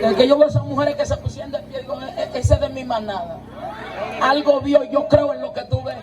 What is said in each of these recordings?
Desde que yo veo a esas mujeres que se pusieron de pie, digo, ese es de mi manada. Algo vio, yo creo en lo que tú ves.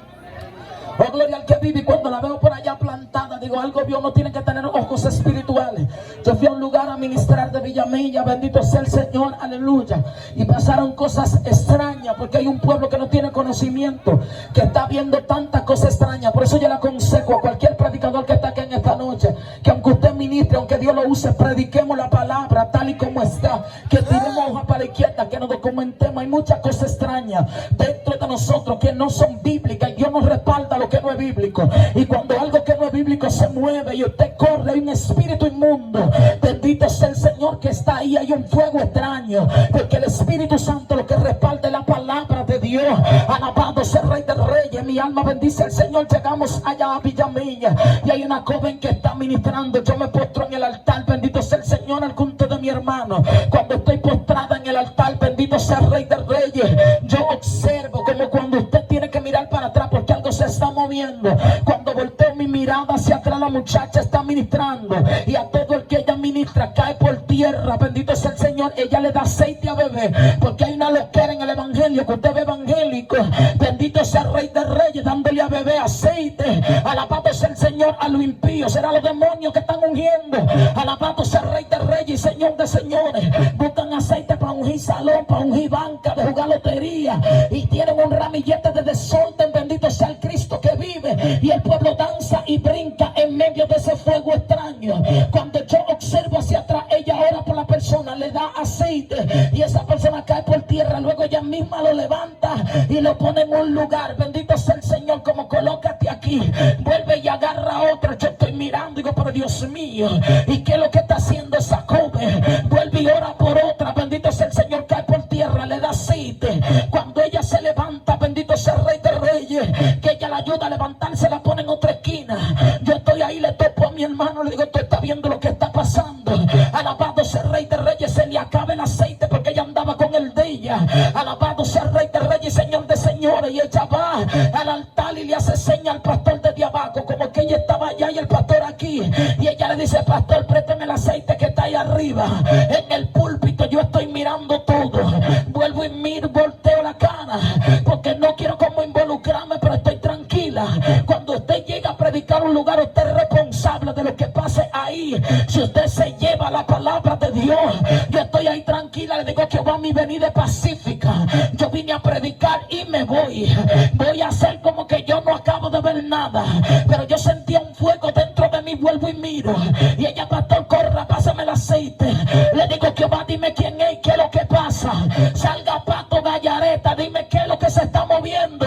Oh, gloria al que vive. Y cuando la veo por allá plantada, digo, algo vio. No tiene que tener ojos espirituales. Yo fui a un lugar a ministrar de Villamella, bendito sea el Señor, aleluya. Y pasaron cosas extrañas, porque hay un pueblo que no tiene conocimiento, que está viendo tantas cosas extrañas. Por eso yo le aconsejo a cualquier predicador que está aquí en esta noche, que aunque usted ministre, aunque Dios lo use, prediquemos la palabra tal y como está, que tiremos hoja para la izquierda, que nos documentemos. Hay muchas cosas extrañas dentro de nosotros que no son bíblicas, y Dios nos respalda lo que no es bíblico. Y cuando algo que no es bíblico se mueve y usted corre, hay un espíritu inmundo, bendito sea el Señor que está ahí. Hay un fuego extraño, porque el Espíritu Santo lo que respalda es la palabra de Dios. Alabado sea el Rey de Reyes. Mi alma bendice al Señor. Llegamos allá a Villamella y hay una joven que está ministrando. Yo me postro en el altar, bendito sea el Señor, al junto de mi hermano. Cuando estoy postrada en el altar, bendito sea el Rey de Reyes, yo observo como cuando usted tiene que mirar para atrás porque algo se está moviendo. Cuando volteo mi mirada hacia atrás, la muchacha está ministrando, y a todo el que ella ministra cae por tierra, bendito sea el Señor. Ella le da aceite a beber, porque hay una loquera en el evangelio, que usted ve evangélico, bendito sea el Rey de Reyes, dándole a beber aceite. Alabado sea el Señor a lo impío. Será los demonios que están ungiendo. Alabado sea el Rey de Reyes y Señor de señores. Buscan aceite para ungir salón, para ungir banca, de jugar lotería, y tienen un ramillete de desorden. Bendito sea el Cristo que vive, y el pueblo danza y brinca en medio de ese fuego extraño. Cuando yo observo hacia atrás, ella ora por la persona, le da aceite, y esa persona cae por tierra. Luego ella misma lo levanta y lo pone en un lugar. Bendito sea el Señor. Como colócate aquí, vuelve y agarra a otra. Yo estoy mirando y digo, pero Dios mío, ¿y qué es lo que está haciendo esa joven? Vuelve y ora por otra. Bendito sea el Señor. Cae por tierra, le da aceite. Cuando ella se levanta, bendito sea el Rey de Reyes, que ella la ayuda a levantarse, la pone en otra esquina. Yo estoy ahí, le topo a mi hermano, le digo, tú estás viendo lo que está pasando. Alabado sea el Rey de Reyes. Se le acaba el aceite porque ella andaba con el de ella. Alabado sea el Rey de Reyes, Señor de señores. Y ella va al altar y le hace seña al pastor desde abajo, como que ella estaba allá y el pastor aquí. Y ella le dice, pastor, présteme el aceite que está ahí arriba en el púlpito. Yo estoy mirando todo. Vuelvo y miro, volteo la cara, porque no quiero como involucrarme, pero estoy tranquila. Cuando usted llega a predicar un lugar, usted es responsable de lo que pase ahí. Si usted se lleva la palabra de Dios, yo estoy ahí tranquila. Le digo que va mi venida pacífica. Yo vine a predicar y me voy. Voy a hacer como que yo no acabo de ver nada, pero yo sentía un fuego dentro de mí. Vuelvo y miro, y ella, pastor, corra, pásame el aceite. Le digo, que va, dime quién es, qué es lo que pasa. Salga Pato Gallareta, dime qué es lo que se está moviendo.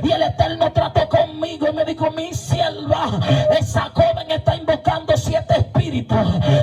Y el Eterno trató conmigo y me dijo, mi sierva, esa joven está invocando 7 espíritus,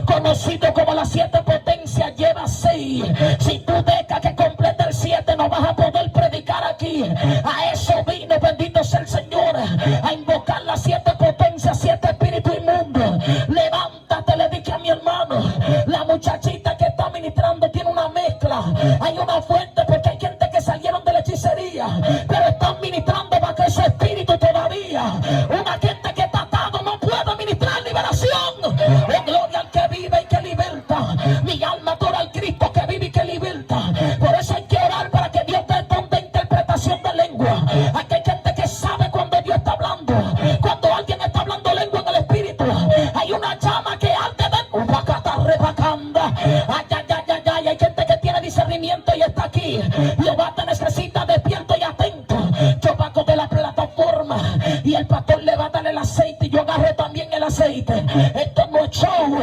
conocidos como las 7 potencias. Lleva 6. Si tú dejas que complete el 7, no vas a poder predicar aquí. A eso vino, bendito sea el Señor, a invocar las 7 potencias, 7 espíritus inmundos. Levántate, le dije a mi hermano. La muchachita que está ministrando tiene una mezcla. Hay una fuente, porque hay gente que salieron de la hechicería, pero están ministrando bajo ese espíritu todavía. Una gente que está atado no puede ministrar liberación. Oh, gloria al que vive y que liberta. Mi alma adora al Cristo que vive y que liberta. Por eso hay que orar para que Dios te dé interpretación de lengua. Aquí hay gente que sabe cuando Dios está hablando. Cuando alguien está hablando lengua en el espíritu, hay una llama que arde dentro. Hay gente que tiene discernimiento y está aquí. Jehová te necesita despierto y atento. Yo bajo de la plataforma y el pastor le va a dar el aceite, y yo agarro también el aceite. Esto no es show,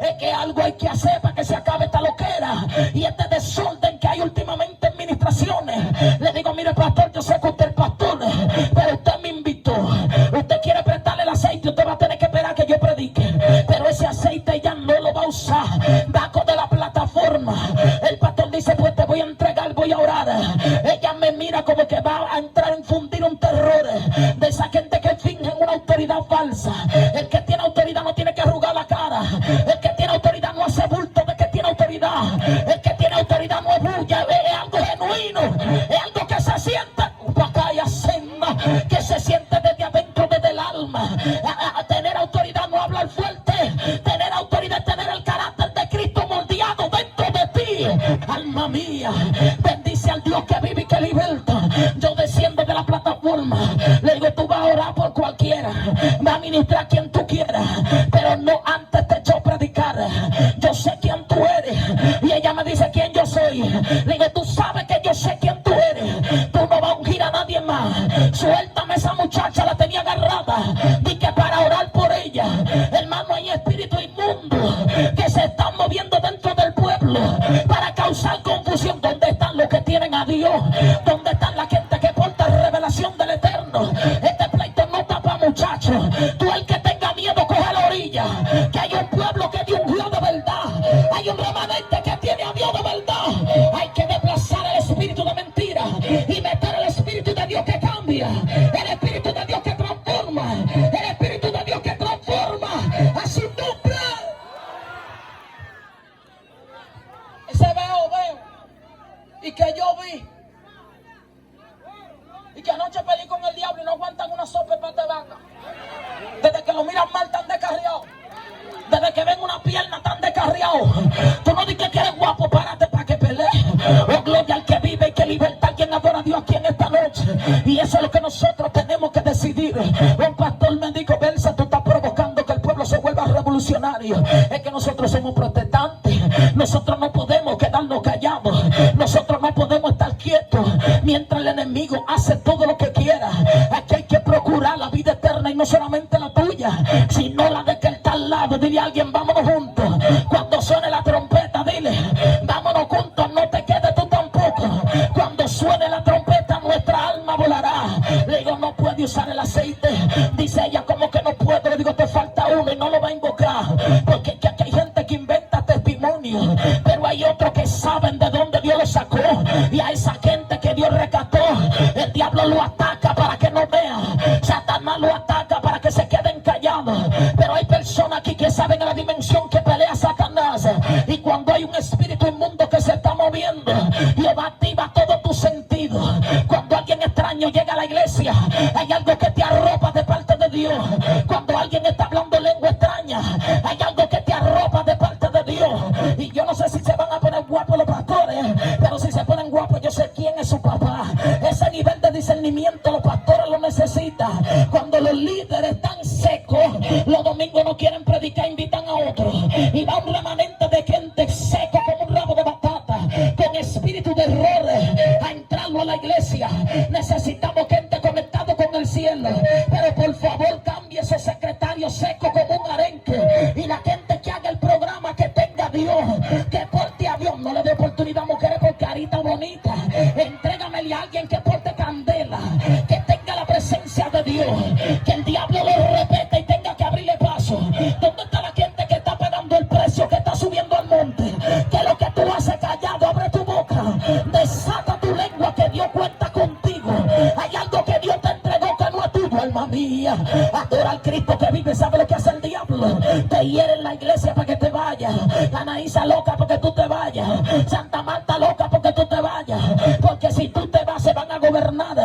es que algo hay que hacer para que se acabe esta loquera y este desorden que hay últimamente en ministraciones. Le digo, mire, pastor, yo sé que usted es pastor, pero usted me invitó. Usted quiere prestarle el aceite, usted va a tener que esperar que yo predique, pero ese aceite ya no lo va a usar. Bajo de la plataforma, el pastor dice, pues te voy a entregar, voy a orar. Ella me mira como que va a entrar a infundir un terror de esa gente que finge una autoridad falsa. El que tiene autoridad no tiene que arrugar la cara. El que tiene autoridad no hace bulto de que tiene autoridad. El que tiene autoridad no es bulla, es algo genuino, es algo que se siente, que se siente desde adentro, desde el alma. Tener autoridad no hablar fuerte. Tener autoridad es tener el carácter de Cristo moldeado dentro de ti. Alma mía, bendice al Dios que vive y que liberta. Yo desciendo de la plataforma. Le digo, tú vas a orar por cualquiera, va a ministrar a quien tú quieras, pero no antes de yo predicar. Yo sé quién tú eres. Y ella me dice quién yo soy. Le digo, tú sabes que yo sé quién tú eres. Tú no vas a ungir a nadie más. Suéltame esa muchacha, la tenía agarrada. Di que para orar por ella. Hermano, hay espíritu inmundo que se están moviendo dentro del pueblo para causar confusión. ¿Dónde están los que tienen a Dios? ¿Dónde están la gente que porta revelación del Eterno? Este pleito no está para muchachos. Tú el que tenga miedo, coge a la orilla. Que hay un pueblo que Dios ungió de verdad. Hay un remanente que tiene a Dios de verdad. Hay que desplazar el espíritu de mentira y meter el espíritu de Dios que cambia, el espíritu de Dios que transforma, el espíritu de Dios que transforma a su nombre. Ese veo y que yo vi y que anoche peleé con el diablo y no aguantan una sopa para de vaca. Desde que lo miran mal tan descarriado, desde que ven una pierna tan descarriado. Tú no dices que eres guapo, párate para que pelee. Oh, gloria al que vive y que liberta. Quien adora a Dios aquí en esta noche. Y eso es lo que nosotros tenemos que decidir. Un pastor me dijo, Belsa, tú estás provocando que el pueblo se vuelva revolucionario. Es que nosotros somos protestantes. Nosotros no podemos quedarnos callados. Nosotros no podemos estar quietos mientras el enemigo hace todo lo que quiera. Aquí hay que procurar la vida eterna y no solamente la tuya, sino la de que él está al lado. Dile a alguien, vámonos juntos. Cuando suene la trompeta, dile, vámonos juntos, no te quedes tú tampoco. Cuando suene la trompeta, nuestra alma volará. Le digo, no puede usar el aceite. Dice ella, como que no puedo. Le digo, te falta uno y no lo va a invocar. Porque aquí hay gente que inventa testimonios, pero hay otros que saben de dónde Dios lo sacó. Y a esa gente que Dios rescató, el diablo lo ataca para que no vea. Satanás lo ataca para que se queden callados. Pero hay personas aquí que saben a la dimensión que pelea Satanás. Y cuando hay un espíritu inmundo que se está moviendo, Jehová activa todo tu sentido. Cuando alguien extraño llega a la iglesia, hay algo que te arropa de parte de Dios. Cuando alguien está hablando lengua extraña, hay algo que te arropa de parte de Dios. Y yo no sé si se van a poner guapos los pastores, pero si se ponen guapos, yo sé quién es su papá. Ese nivel de discernimiento los pastores lo necesitan. Cuando los líderes están secos, los domingos no quieren predicar, invitan a otros. Y va un remanente de gente seco como un rabo de batata, con espíritu de errores, a entrarlo a la iglesia. Necesitamos gente conectada con el cielo. Pero por favor, cambie ese secretario seco como un arenque. Y la gente que haga el programa, que tenga a Dios, que porte a Dios. No le dé oportunidad a mujeres por carita bonita. Entrégamele a alguien que porte candela, que tenga la presencia de Dios, que el diablo lo repete y tenga que abrirle paso. ¿Dónde está la gente que está pagando el precio, que está subiendo al monte? Que lo que tú haces callado, abre tu boca, desata tu lengua, que Dios cuenta contigo. Hay algo que Dios te entregó que no es tuyo, alma mía. Adora al Cristo que vive. ¿Sabe lo que hace el diablo? Te hiere en la iglesia para que te vayas. Anaísa loca porque tú te vayas. Santa Marta loca porque tú te vayas. Porque si tú te vas, se van a gobernar,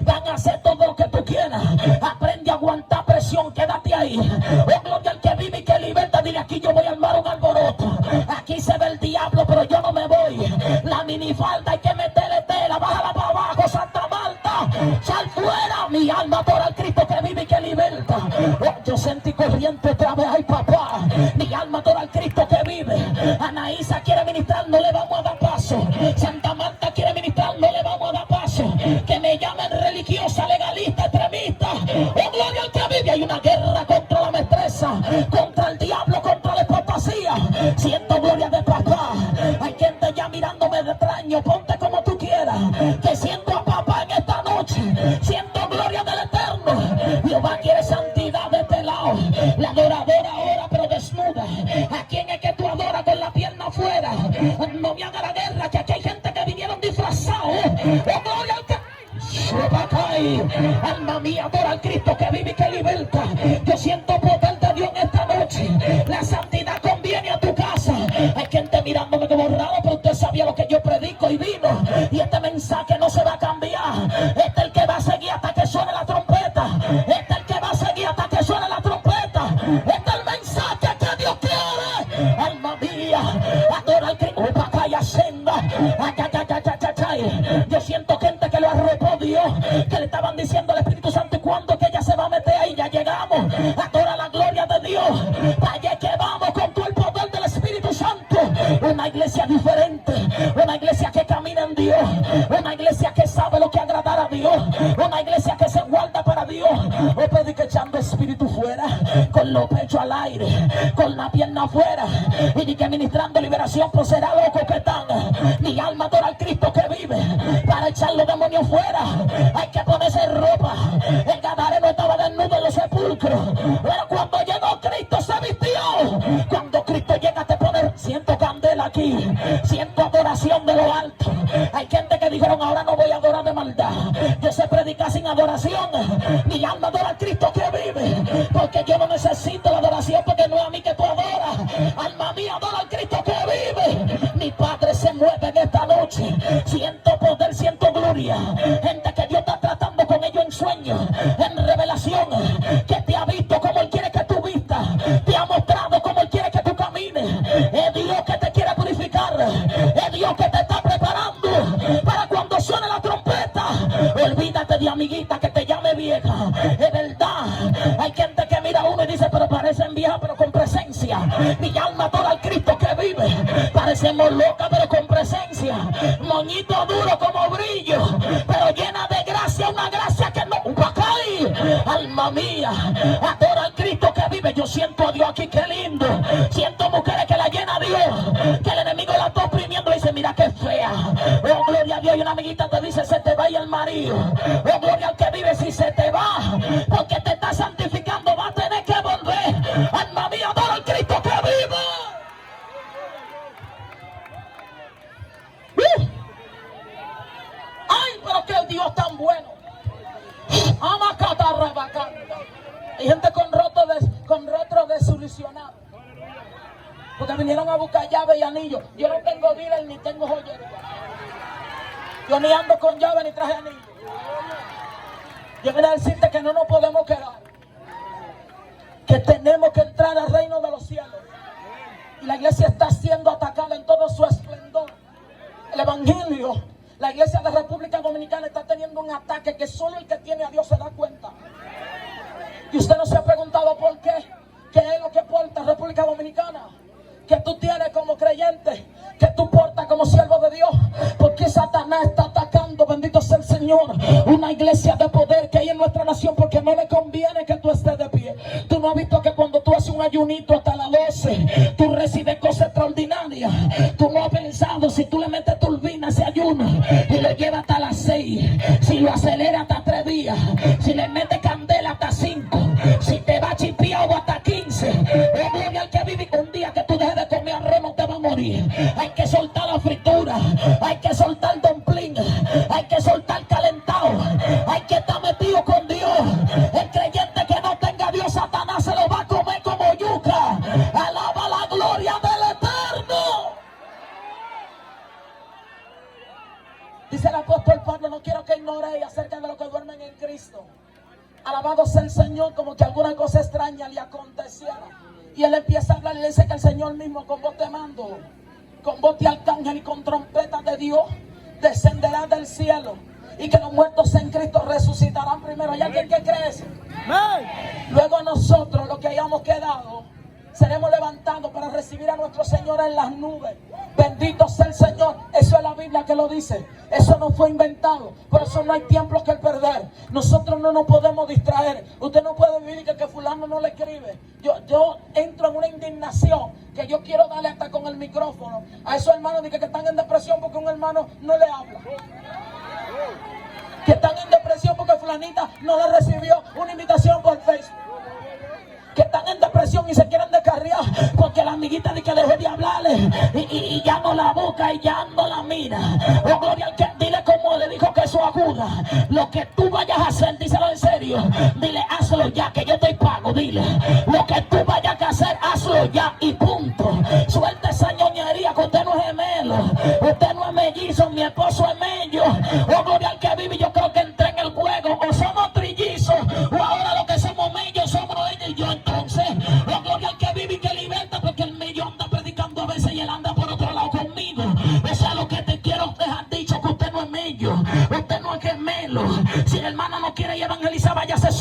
van a hacer todo lo que tú quieras. Aprende a aguantar presión, quédate ahí. Oh, gloria al que vive y que liberta. Dile, aquí yo voy a armar un alboroto. Aquí se ve el diablo, pero yo no me voy. La minifalda hay que meterle tela. Bájala para abajo, Santa Marta. Sal fuera. Mi alma adora al Cristo que vive y que liberta. Oh, yo sentí corriente otra vez. Ay, papá. Mi alma adora al Cristo que vive. Anaísa quiere ministrar, no le vamos a dar paso. Santa Marta quiere ministrar, no le vamos a dar paso. Que me llamen religiosa, legalista, extremista. Oh, gloria al que vive. Hay una guerra contra la maestría, contra el diablo, contra la hipocresía. Siento gloria de papá. Hay gente ya mirándome de extraño. Ponte como tú quieras, que siento a papá en esta noche. Siento gloria del Eterno. Jehová quiere santidad de este lado. La adoradora ora pero desnuda. ¿A quién es que tú adoras con la pierna afuera? No me haga la guerra, que aquí hay gente que vinieron disfrazados. Oh, gloria al que... Alma mía, adora al Cristo que vive y que liberta. Yo siento poder de Dios en esta noche. La santidad conviene a tu casa. Hay gente mirándome como raro, pero usted sabía lo que yo predico y vino. Y este mensaje no se va a cambiar. Este es el que va a seguir hasta que suene la trompeta. Este es el que va a seguir hasta que suene la trompeta. Este es el mensaje que Dios quiere. Alma mía, adora al Cristo. Senda. Yo siento gente que lo arropó Dios, que le estaban diciendo al Espíritu Santo, ¿y cuándo que ella se va a meter ahí? Ya llegamos. Adora la gloria de Dios. Allá que vamos con todo el poder del Espíritu Santo. Una iglesia diferente, una iglesia que camina en Dios, una iglesia que sabe lo que agradar a Dios, una iglesia que se guarda para Dios. O predica echando espíritu fuera, con los pechos al aire, con la pierna afuera, y ni que ministrando liberación, pues será loco que están. Mi alma adora al Cristo que vive, para echar los demonios fuera hay que ponerse ropa. El Gadareno estaba desnudo en los sepulcros, pero cuando llegó Cristo se vistió. Cuando Cristo llega te pone, siento candela aquí, siento adoración de lo alto. Hay gente que dijeron, ahora no voy a adorar de maldad, yo sé predicar sin adoración. Mi alma adora al Cristo que vive, porque yo no necesito la adoración, porque no es a mí que tú adoras. Alma mía, adora al Cristo que vive. Mi Padre se mueve en esta noche, siento poder, siento gloria. Gente que Dios está tratando con ellos en sueños, en revelación, que te ha visto como Él quiere que tú vistas, te ha mostrado como Él quiere que tú camines. Es Dios que te quiere purificar, es Dios que te está preparando para cuando suene la trompeta. Olvídate de amiguita que te llame vieja. Es verdad, hay gente que mira a uno y dice, pero parecen viejas pero con presencia. Mi alma adora al Cristo que vive. Parecemos locas pero con presencia, moñito duro como brillo, pero llena de gracia, una gracia que no va a caer. Alma mía, adora al Cristo que vive. Yo siento a Dios aquí, qué lindo. Siento mujeres que la llena Dios, que el enemigo la está oprimiendo y dice, mira qué fea. Oh, gloria a Dios. Y una amiguita te dice, se te va y el marido. Oh, gloria al que vive. Si se te va, porque te está santificando, va a tener que volver. Alma mía, adora al Cristo que vive. Ay, pero que Dios tan bueno. Hay gente con rostro desilusionado, porque vinieron a buscar llave y anillo. Yo no tengo dealer ni tengo joyería. Yo ni ando con llave ni traje anillo. Yo vine a decirte que no nos podemos quedar, que tenemos que entrar al reino de los cielos. Y la iglesia está siendo atacada en todo su esplendor. El evangelio, la iglesia de República Dominicana está teniendo un ataque que solo el que tiene a Dios se da cuenta. Y usted no se ha preguntado por qué. ¿Qué es lo que porta República Dominicana? Que tú tienes como creyente, que tú portas como siervo de Dios. Porque Satanás está atacando, bendito sea el Señor, una iglesia de poder que hay en nuestra nación, porque no le conviene que tú estés de pie. Tú no has visto que cuando tú haces un ayunito hasta las 12, tú recibes cosas extraordinarias. Tú no has pensado, si tú le metes turbina a ese ayuno y lo llevas hasta las 6, si lo aceleras hasta 3 días, si le metes candela hasta 5, si te va chipiado hasta 15, es gloria al que vive. Un día que tú dejes de comer arroz no te va a morir. Hay que soltar la fritura, hay que soltar el dumpling, hay que soltar calentado, hay que estar metido con Dios. El creyente que no tenga a Dios, Satanás se lo va a comer como yuca. Alaba la gloria del Eterno. Dice el apóstol Pablo, no quiero que ignoréis acerca de lo que duermen en Cristo. Alabado sea el Señor, como que alguna cosa extraña le aconteciera. Y él empieza a hablar y le dice que el Señor mismo con voz de mando, con voz de arcángel y con trompeta de Dios descenderá del cielo, y que los muertos en Cristo resucitarán primero. ¿Hay alguien que cree eso? Luego nosotros, los que hayamos quedado, seremos levantados para recibir a nuestro Señor en las nubes. Bendito sea el Señor. Eso es la Biblia que lo dice. Eso no fue inventado. Por eso no hay tiempo que perder. Nosotros no nos podemos distraer. Usted no puede vivir y que fulano no le escribe. Yo entro en una indignación que yo quiero darle hasta con el micrófono a esos hermanos que están en depresión porque un hermano no le habla. Que están en depresión porque fulanita no le recibió una invitación por Facebook. Que están en depresión y se quieren descarriar porque la amiguita dice que dejó de hablarle y ya no la busca y ya no la mira. Oh, gloria al que, dile como le dijo que eso aguda. Lo que tú vayas a hacer, díselo en serio. Dile, hazlo ya, que yo te pago. Dile, lo que tú vayas a hacer, hazlo ya y punto. Suelta esa ñoñería, que usted no es gemelo, usted no es mellizo, mi esposo es mello. Oh, gloria al que vive. Yo creo que entré en el juego. O somos trillizos o ahora lo que somos mellos somos ella y yo. Entonces, la gloria al que vive y que liberta, porque el medio anda predicando a veces y él anda por otro lado conmigo. Eso es lo que te quiero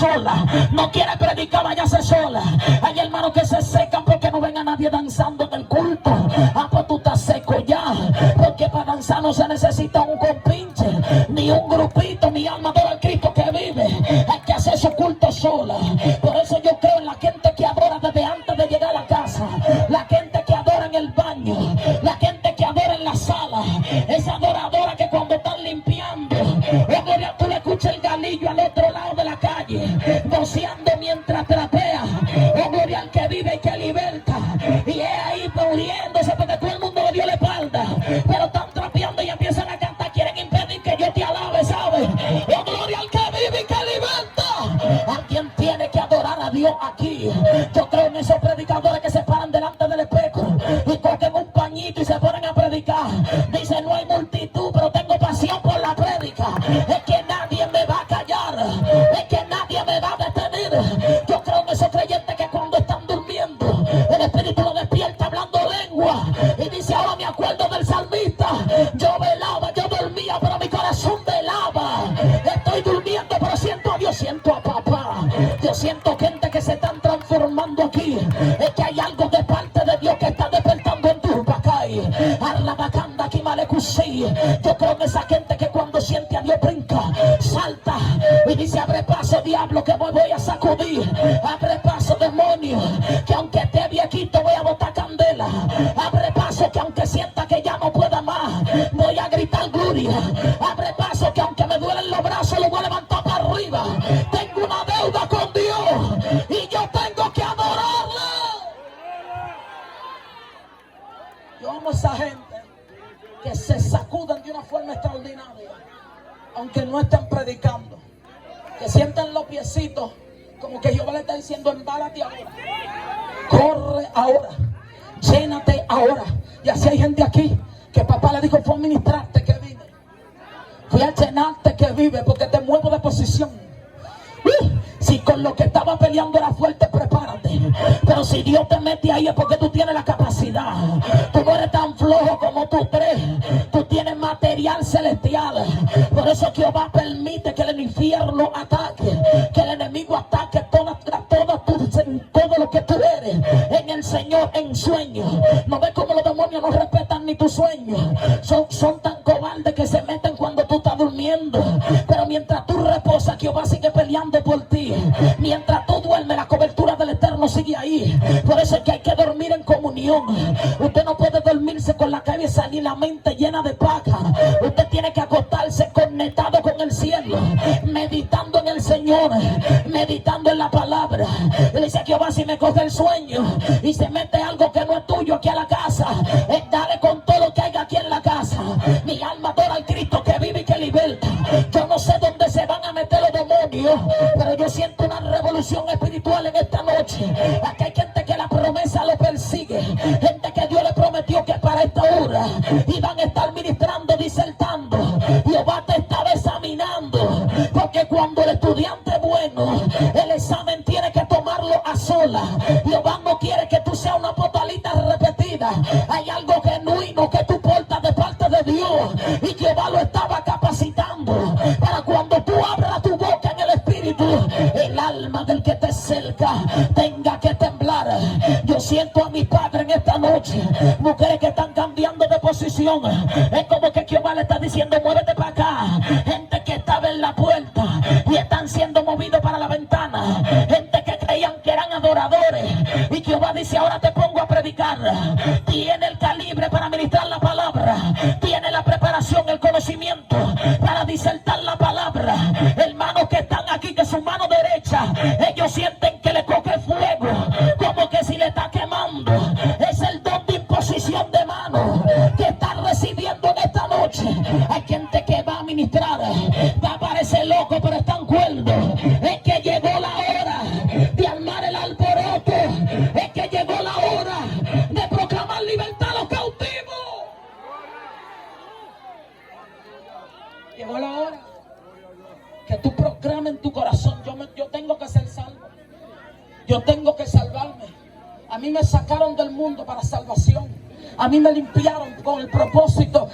sola. No quiere predicar, váyase sola. Hay hermanos que se secan porque no ven a nadie danzando en el culto. Ah, pues tú estás seco ya, porque para danzar no se necesita un compinche, ni un grupito, ni alma del Cristo que vive. Hay que hacer su culto sola. Por eso yo creo en la gente que adora desde antes de llegar a la casa, la gente que adora en el baño, la gente que adora en la sala, esa adoradora que cuando están limpiando, tú le escuchas el galillo al otro lado de la calle, voceando mientras trapea. Oh, gloria al que vive y que liberta. Y es ahí muriéndose porque todo el mundo le dio la espalda, pero están trapeando y empiezan a cantar. Quieren impedir que yo te alabe, ¿sabes? Oh, gloria al que vive y que liberta. Alguien tiene que adorar a Dios aquí. Yo creo en esos predicadores que se paran delante del espejo y cogen un pañito y se ponen a predicar. Dicen, no hay multitud, pero tengo pasión por la prédica. Es que nadie me va a callar, es que nadie me va a detener. Yo creo en esos creyentes que cuando están durmiendo, el Espíritu lo despierta hablando lengua y dice, ahora me acuerdo del salmista. Yo velaba, yo dormía, pero mi corazón velaba. Estoy durmiendo, pero siento a Dios, siento a papá. Yo siento gente que se están transformando aquí. Es que hay algo de parte de Dios que está despertando en tu bacay. Arlabacanda aquí malecusi. Yo creo en esa gente que cuando siente a Dios brinca, salta y dice, abre paso diablo que voy a sacudir. Abre paso demonio que aunque esté viejito voy a botar candela. Abre paso que aunque sienta que ya no pueda más, voy a gritar gloria. Abre paso que aunque me duelen los brazos los voy a levantar para arriba. Tengo una deuda con Dios y yo tengo que adorarle. Yo amo a esa gente que se sacuden de una forma extraordinaria, aunque no estén predicando, que sientan los piecitos como que Jehová le está diciendo, embálate ahora, corre ahora, llénate ahora. Y así hay gente aquí que papá le dijo, fue a ministrarte que vive, fui a llenarte que vive, porque te muevo de posición. Si con lo que estaba peleando era fuerte, prepárate. Pero si Dios te mete ahí es porque tú tienes la capacidad. Tú no eres tan flojo como tú crees. Tú tienes material celestial. Por eso Jehová permite que el infierno ataque, que el enemigo ataque todo lo que tú eres en el Señor en sueños. No ves cómo los demonios no respetan ni tus sueños. Son tan cobardes que se meten cuando tú estás durmiendo. Pero mientras tú reposas, Jehová sigue peleando por ti. Mientras tú duermes, la cobertura del Eterno sigue ahí. Por eso es que hay que dormir en comunión. Usted no puede dormirse con la cabeza ni la mente llena de paja. Usted tiene que acostarse conectado con el cielo, meditando en el Señor, meditando en la palabra. Le dice a Jehová, si me coge el sueño y se mete algo que no es tuyo aquí a la casa, dale con todo lo que haya aquí en la casa. Mi alma adora al Cristo que vive y que liberta. Yo no sé dónde se van a meter los demonios, pero yo siento una revolución espiritual en esta noche. Aquí hay gente que la promesa lo persigue, gente que Dios le prometió que para esta hora iban a estar ministrando, disertando. Jehová te estaba examinando, porque cuando el estudiante es bueno, el examen tiene que tomarlo a sola. Jehová no quiere que tú seas una potalita repetida. Hay algo genuino que tú portas de parte de Dios, y Jehová lo estaba capacitando para cuando tú abras tu boca en el Espíritu, el alma del que te cerca tenga que temblar. Yo siento a mi Padre en esta noche, mujeres que están cambiando de posición. Es como que Jehová le está diciendo, muévete para acá. Gente que estaba en la puerta y están siendo movidos para la ventana. Gente que creían que eran adoradores, y Jehová dice, ahora te pongo a predicar. Tiene el calibre para ministrar la palabra, tiene la preparación, el conocimiento para disertar la palabra. Hermanos que están aquí, que su mano derecha, ellos sienten que le coge fuego, como que si le está quemando. Es el don de imposición de mano que está recibiendo en esta noche. Hay gente que va a ministrar, va a parecer loco, pero están cuerdos. Es que llegó la hora de armar el alboroto. Es que llegó la hora de proclamar libertad a los cautivos. Llegó la hora que tú proclames en tu corazón, yo tengo que ser salvo, yo tengo que salvarme. A mí me sacaron del mundo para salvación, a mí me limpiaron con el propósito